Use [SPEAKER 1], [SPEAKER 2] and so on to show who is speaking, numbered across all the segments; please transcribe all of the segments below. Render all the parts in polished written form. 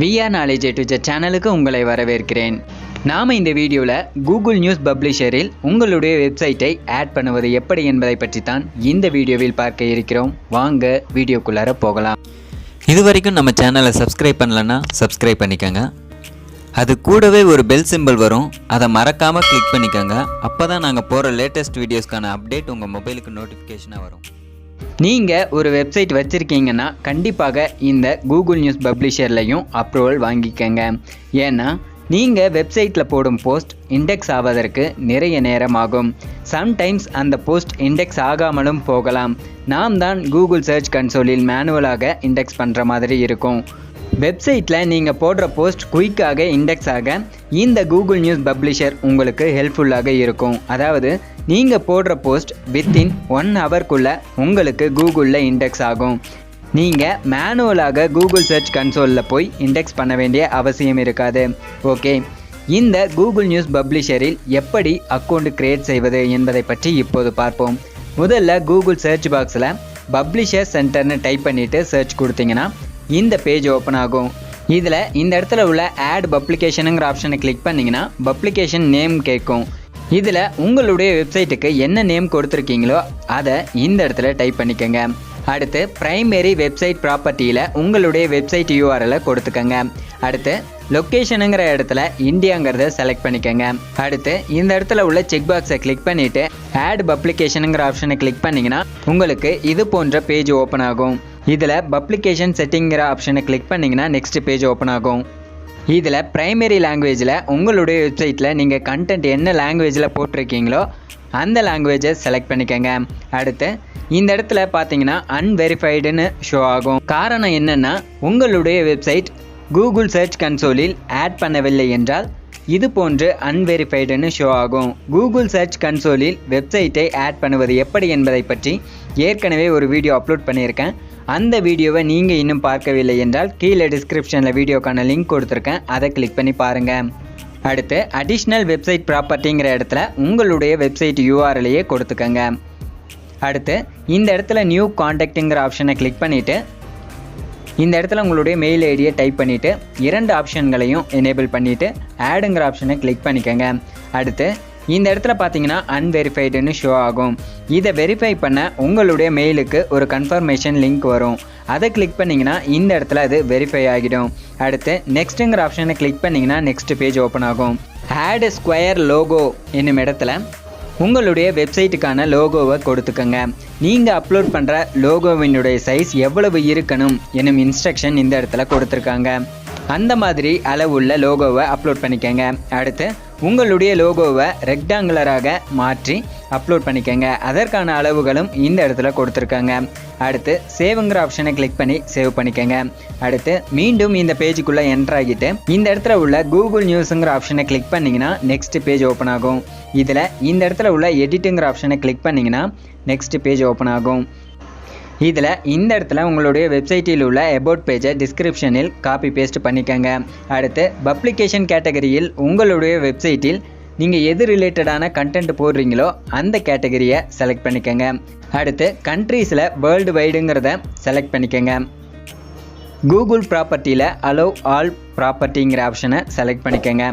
[SPEAKER 1] VR Knowledge AtoZ சேனலுக்கு உங்களை வரவேற்கிறேன். நாம இந்த வீடியோவில் கூகுள் நியூஸ் பப்ளிஷரில் உங்களுடைய வெப்சைட்டை ஆட் பண்ணுவது எப்படி என்பதை பற்றி தான் இந்த வீடியோவில் பார்க்க இருக்கிறோம். வாங்க வீடியோக்குள்ளார போகலாம்.
[SPEAKER 2] இது வரைக்கும் நம்ம சேனலை சப்ஸ்கிரைப் பண்ணலன்னா சப்ஸ்கிரைப் பண்ணிக்கோங்க. அது கூடவே ஒரு பெல் சிம்பிள் வரும், அதை மறக்காமல் கிளிக் பண்ணிக்கோங்க. அப்போ தான் நாங்கள் போகிற லேட்டஸ்ட் வீடியோஸ்க்கான அப்டேட் உங்கள் மொபைலுக்கு நோட்டிஃபிகேஷனாக வரும்.
[SPEAKER 1] நீங்கள் ஒரு வெப்சைட் வச்சுருக்கீங்கன்னா கண்டிப்பாக இந்த கூகுள் நியூஸ் பப்ளிஷர்லையும் அப்ரூவல் வாங்கிக்கங்க. ஏன்னா நீங்கள் வெப்சைட்டில் போடும் போஸ்ட் இண்டெக்ஸ் ஆவதற்கு நிறைய நேரம் ஆகும். சம்டைம்ஸ் அந்த போஸ்ட் இண்டெக்ஸ் ஆகாமலும் போகலாம். நாம் தான் கூகுள் சர்ச் கன்சோலில் மேனுவலாக இண்டெக்ஸ் பண்ணுற மாதிரி இருக்கும். வெப்சைட்டில் நீங்கள் போடுற போஸ்ட் குயிக்காக இண்டெக்ஸ் ஆக இந்த கூகுள் நியூஸ் பப்ளிஷர் உங்களுக்கு ஹெல்ப்ஃபுல்லாக இருக்கும். அதாவது நீங்கள் போடுற போஸ்ட் வித்தின் 1 ஹவர்க்குள்ளே உங்களுக்கு கூகுளில் இண்டெக்ஸ் ஆகும். நீங்கள் மேனுவலாக கூகுள் சர்ச் கன்சோலில் போய் இண்டெக்ஸ் பண்ண வேண்டிய அவசியம் இருக்காது. ஓகே, இந்த கூகுள் நியூஸ் பப்ளிஷரில் எப்படி அக்கௌண்ட் கிரியேட் செய்வது என்பதை பற்றி இப்போது பார்ப்போம். முதல்ல கூகுள் சர்ச் பாக்ஸில் பப்ளிஷர் சென்டர்னு டைப் பண்ணிவிட்டு சர்ச் கொடுத்தீங்கன்னா இந்த பேஜ் ஓப்பன் ஆகும். இதில் இந்த இடத்துல உள்ள ஆட் பப்ளிகேஷனுங்கிற ஆப்ஷனை கிளிக் பண்ணிங்கன்னா பப்ளிகேஷன் நேம் கேட்கும். இதில் உங்களுடைய வெப்சைட்டுக்கு என்ன நேம் கொடுத்துருக்கீங்களோ அதை இந்த இடத்துல டைப் பண்ணிக்கோங்க. அடுத்து பிரைமரி வெப்சைட் ப்ராப்பர்ட்டியில் உங்களுடைய வெப்சைட் யூஆர்எல்லை கொடுத்துக்கோங்க. அடுத்து லொக்கேஷனுங்கிற இடத்துல இந்தியாங்கிறத செலக்ட் பண்ணிக்கோங்க. அடுத்து இந்த இடத்துல உள்ள செக் பாக்ஸை கிளிக் பண்ணிவிட்டு ஆட் பப்ளிகேஷனுங்கிற ஆப்ஷனை கிளிக் பண்ணிங்கன்னா உங்களுக்கு இது போன்ற பேஜ் ஓப்பன் ஆகும். இதில் பப்ளிகேஷன் செட்டிங்கிற ஆப்ஷனை கிளிக் பண்ணிங்கன்னா நெக்ஸ்ட் பேஜ் ஓப்பன் ஆகும். இதில் பிரைமரி லாங்குவேஜில் உங்களுடைய வெப்சைட்டில் நீங்கள் கண்டென்ட் என்ன லாங்குவேஜில் போட்டிருக்கீங்களோ அந்த லாங்குவேஜை செலக்ட் பண்ணிக்கோங்க. அடுத்து இந்த இடத்துல பார்த்தீங்கன்னா அன்வெரிஃபைடுன்னு ஷோ ஆகும். காரணம் என்னென்னா உங்களுடைய வெப்சைட் கூகுள் சர்ச் கன்சோலில் ஆட் பண்ணவில்லை என்றால் இது போன்று அன்வெரிஃபைடுன்னு ஷோ ஆகும். கூகுள் சர்ச் கன்சோலில் வெப்சைட்டை ஆட் பண்ணுவது எப்படி என்பதை பற்றி ஏற்கனவே ஒரு வீடியோ அப்லோட் பண்ணியிருக்கேன். அந்த வீடியோவை நீங்கள் இன்னும் பார்க்கவில்லை என்றால் கீழே டிஸ்கிரிப்ஷனில் வீடியோக்கான லிங்க் கொடுத்துருக்கேன், அதை கிளிக் பண்ணி பாருங்கள். அடுத்து அடிஷ்னல் வெப்சைட் ப்ராப்பர்ட்டிங்கிற இடத்துல உங்களுடைய வெப்சைட் யூஆர்எல்லையே கொடுத்துக்கங்க. அடுத்து இந்த இடத்துல நியூ காண்டாக்ட்டுங்கிற ஆப்ஷனை கிளிக் பண்ணிவிட்டு இந்த இடத்துல உங்களுடைய மெயில் ஐடியை டைப் பண்ணிவிட்டு 2 ஆப்ஷன்களையும் எனேபிள் பண்ணிவிட்டு ஆடுங்கிற ஆப்ஷனை கிளிக் பண்ணிக்கோங்க. அடுத்து இந்த இடத்துல பார்த்தீங்கன்னா அன்வெரிஃபைடுன்னு ஷோ ஆகும். இதை வெரிஃபை பண்ண உங்களுடைய மெயிலுக்கு ஒரு கன்ஃபர்மேஷன் லிங்க் வரும். அதை கிளிக் பண்ணிங்கன்னா இந்த இடத்துல அது வெரிஃபை ஆகிடும். அடுத்து நெக்ஸ்ட்டுங்கிற ஆப்ஷனை கிளிக் பண்ணிங்கன்னா நெக்ஸ்ட் பேஜ் ஓப்பன் ஆகும். ஆட் ஸ்கொயர் லோகோ என்னும் இடத்துல உங்களுடைய வெப்சைட்டுக்கான லோகோவை கொடுத்துக்கோங்க. நீங்கள் அப்லோட் பண்ணுற லோகோவினுடைய சைஸ் எவ்வளவு இருக்கணும் என்னும் இன்ஸ்ட்ரக்ஷன் இந்த இடத்துல கொடுத்துருக்காங்க. அந்த மாதிரி அளவுள்ள லோகோவை அப்லோட் பண்ணிக்கோங்க. அடுத்து உங்களுடைய லோகோவை ரெக்டாங்குலராக மாற்றி அப்லோட் பண்ணிக்கோங்க. அதற்கான அளவுகளும் இந்த இடத்துல கொடுத்துருக்காங்க. அடுத்து சேவுங்கிற ஆப்ஷனை கிளிக் பண்ணி சேவ் பண்ணிக்கோங்க. அடுத்து மீண்டும் இந்த பேஜுக்குள்ளே என்டர் ஆகிட்டு இந்த இடத்துல உள்ள கூகுள் நியூஸுங்கிற ஆப்ஷனை கிளிக் பண்ணிங்கன்னா நெக்ஸ்ட் பேஜ் ஓப்பன் ஆகும். இதில் இந்த இடத்துல உள்ள எடிட்டுங்கிற ஆப்ஷனை கிளிக் பண்ணிங்கன்னா நெக்ஸ்ட் பேஜ் ஓப்பன் ஆகும். இதில் இந்த இடத்துல உங்களுடைய வெப்சைட்டில் உள்ள அபவுட் பேஜை டிஸ்கிரிப்ஷனில் காப்பி பேஸ்ட் பண்ணிக்கோங்க. அடுத்து பப்ளிகேஷன் கேட்டகரியில் உங்களுடைய வெப்சைட்டில் நீங்கள் எது ரிலேட்டடான கண்டென்ட் போடுறீங்களோ அந்த கேட்டகரியை செலக்ட் பண்ணிக்கோங்க. அடுத்து கண்ட்ரீஸில் வேர்ல்டு வைடுங்கிறத செலக்ட் பண்ணிக்கோங்க. கூகுள் ப்ராப்பர்ட்டியில் அலோவ் ஆல் ப்ராப்பர்ட்டிங்கிற ஆப்ஷனை செலக்ட் பண்ணிக்கோங்க.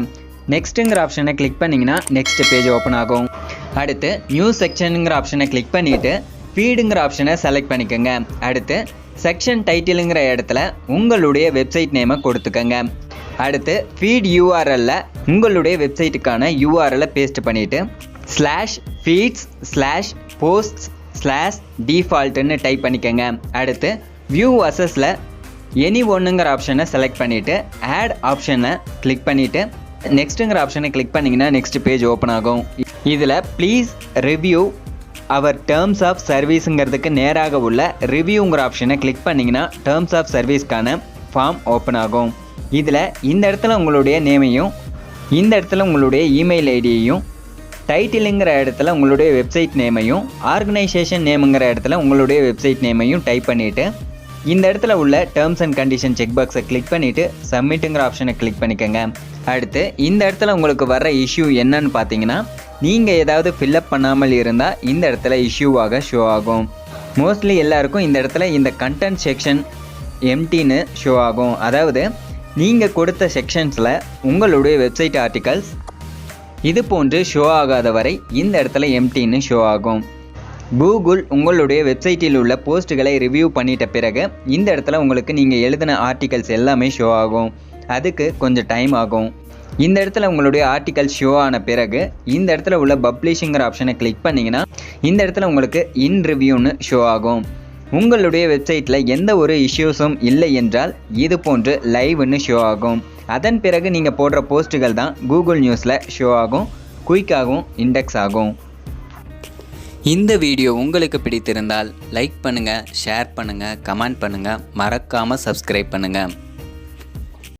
[SPEAKER 1] நெக்ஸ்ட்டுங்கிற ஆப்ஷனை கிளிக் பண்ணிங்கன்னா நெக்ஸ்ட் பேஜ் ஓப்பன் ஆகும். அடுத்து நியூஸ் செக்ஷனுங்கிற ஆப்ஷனை கிளிக் பண்ணிவிட்டு ஃபீடுங்கிற ஆப்ஷனை செலக்ட் பண்ணிக்கோங்க. அடுத்து செக்ஷன் டைட்டிலுங்கிற இடத்துல உங்களுடைய வெப்சைட் நேமை கொடுத்துக்கோங்க. அடுத்து ஃபீட் யூஆர்எல்ல உங்களுடைய வெப்சைட்டுக்கான யூஆர்எல்லை பேஸ்ட் பண்ணிவிட்டு /feeds/posts/defaultன்னு டைப் பண்ணிக்கோங்க. அடுத்து வியூ அசஸில் எனி ஒன்றுங்கிற ஆப்ஷனை செலக்ட் பண்ணிவிட்டு ஆட் ஆப்ஷனை கிளிக் பண்ணிவிட்டு நெக்ஸ்ட்டுங்கிற ஆப்ஷனை கிளிக் பண்ணிங்கன்னா நெக்ஸ்ட் பேஜ் ஓப்பன் ஆகும். இதில் please review our terms of சர்வீஸுங்கிறதுக்கு நேராக உள்ள ரிவ்யூங்கிற ஆப்ஷனை கிளிக் பண்ணிங்கன்னா டேர்ம்ஸ் ஆஃப் சர்வீஸ்க்கான ஃபார்ம் ஓப்பன் ஆகும். இதில் இந்த இடத்துல உங்களுடைய நேமையும் இந்த இடத்துல உங்களுடைய இமெயில் ஐடியையும் டைட்டிலுங்கிற இடத்துல உங்களுடைய வெப்சைட் நேமையும் ஆர்கனைசேஷன் நேமுங்கிற இடத்துல உங்களுடைய வெப்சைட் நேமையும் டைப் பண்ணிவிட்டு இந்த இடத்துல உள்ள டேர்ம்ஸ் அண்ட் கண்டிஷன் செக் பாக்ஸை கிளிக் பண்ணிவிட்டு சப்மிட்டுங்கிற ஆப்ஷனை கிளிக் பண்ணிக்கோங்க. அடுத்து இந்த இடத்துல உங்களுக்கு வர்ற இஷ்யூ என்னன்னு பார்த்தீங்கன்னா நீங்கள் ஏதாவது ஃபில்அப் பண்ணாமல் இருந்தால் இந்த இடத்துல இஷ்யூவாக ஷோ ஆகும். மோஸ்ட்லி எல்லாருக்கும் இந்த இடத்துல இந்த கண்டென்ட் செக்ஷன் எம்டின்னு ஷோ ஆகும். அதாவது நீங்கள் கொடுத்த செக்ஷன்ஸில் உங்களுடைய வெப்சைட் ஆர்டிகல்ஸ் இது போன்று ஷோ ஆகாத வரை இந்த இடத்துல எம்டின்னு ஷோ ஆகும். கூகுள் உங்களுடைய வெப்சைட்டில் உள்ள போஸ்ட்டுகளை ரிவ்யூ பண்ணிட்ட பிறகு இந்த இடத்துல உங்களுக்கு நீங்கள் எழுதின ஆர்டிகல்ஸ் எல்லாமே ஷோ ஆகும். அதுக்கு கொஞ்சம் டைம் ஆகும். இந்த இடத்துல உங்களுடைய ஆர்டிகல் ஷோ ஆன பிறகு இந்த இடத்துல உள்ள பப்ளிஷிங்கிற ஆப்ஷனை கிளிக் பண்ணிங்கன்னா இந்த இடத்துல உங்களுக்கு இன் ரிவ்யூன்னு ஷோ ஆகும். உங்களுடைய வெப்சைட்டில் எந்த ஒரு இஷ்யூஸும் இல்லை என்றால் இது போன்று லைவ்னு ஷோ ஆகும். அதன் பிறகு நீங்கள் போடுற போஸ்ட்டுகள் தான் கூகுள் நியூஸில் ஷோ ஆகும், குயிக்காகவும் இண்டெக்ஸ் ஆகும்.
[SPEAKER 2] இந்த வீடியோ உங்களுக்கு பிடித்திருந்தால் லைக் பண்ணுங்கள், ஷேர் பண்ணுங்கள், கமெண்ட் பண்ணுங்கள், மறக்காமல் சப்ஸ்கிரைப் பண்ணுங்கள்.